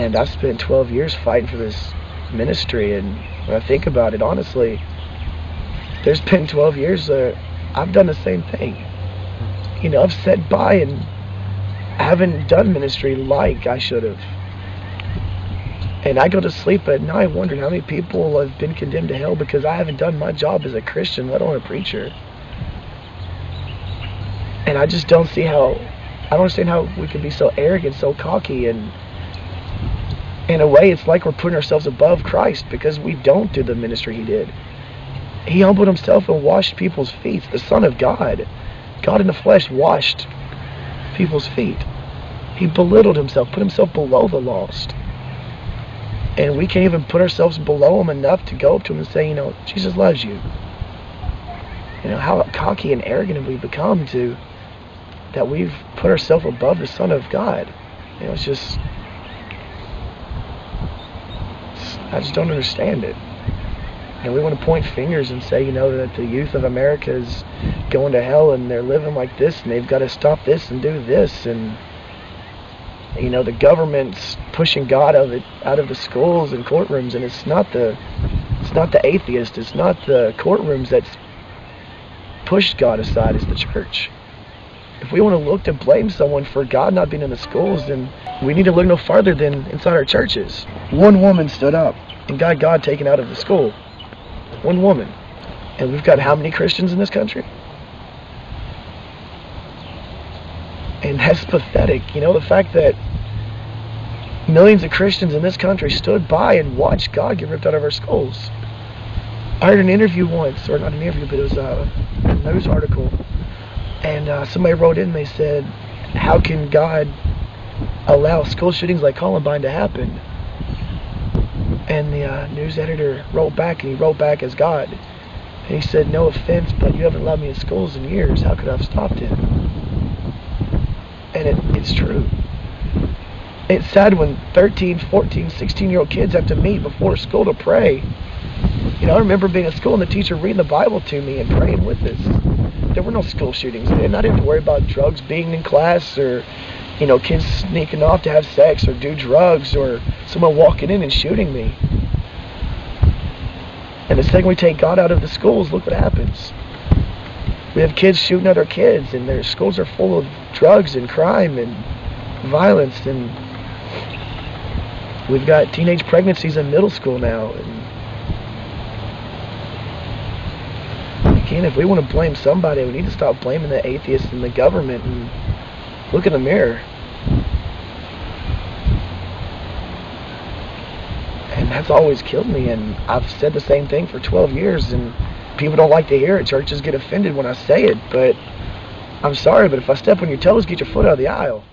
And I've spent 12 years fighting for this ministry, and when I think about it, honestly, there's been 12 years that I've done the same thing. You know, I've sat by and haven't done ministry like I should have. And I go to sleep at night wondering how many people have been condemned to hell because I haven't done my job as a Christian, let alone a preacher. And I just don't see how, I don't understand how we can be so arrogant, so cocky, and in a way it's like we're putting ourselves above Christ because we don't do the ministry he did. He humbled himself and washed people's feet. The Son of God, God in the flesh, washed people's feet. He belittled himself, put himself below the lost. And we can't even put ourselves below him enough to go up to him and say, you know, Jesus loves you. You know, how cocky and arrogant have we become to that we've put ourselves above the Son of God. You know, I just don't understand it. And we want to point fingers and say, you know, that the youth of America is going to hell and they're living like this and they've got to stop this and do this, and you know, the government's pushing God out of the schools and courtrooms, and it's not the atheists, it's not the courtrooms that's pushed God aside, it's the church. If we want to look to blame someone for God not being in the schools, then we need to look no farther than inside our churches. One woman stood up and got God taken out of the school. One woman. And we've got how many Christians in this country? And that's pathetic. You know, the fact that millions of Christians in this country stood by and watched God get ripped out of our schools. I heard an interview once, or not an interview, but it was a news article, and somebody wrote in and they said, how can God allow school shootings like Columbine to happen? And the news editor wrote back, and he wrote back as God, and he said, no offense, but you haven't allowed me in schools in years. How could I have stopped it? And it's true. It's sad when 13, 14, 16-year-old kids have to meet before school to pray. You know, I remember being at school and the teacher reading the Bible to me and praying with us. There were no school shootings then. I didn't have to worry about drugs being in class, or, you know, kids sneaking off to have sex or do drugs, or someone walking in and shooting me. And the second we take God out of the schools, look what happens. We have kids shooting other kids, and their schools are full of drugs and crime and violence, and we've got teenage pregnancies in middle school now. And again, if we want to blame somebody, we need to stop blaming the atheists and the government and look in the mirror. And that's always killed me, and I've said the same thing for 12 years, and people don't like to hear it. Churches get offended when I say it, but I'm sorry, but if I step on your toes, get your foot out of the aisle.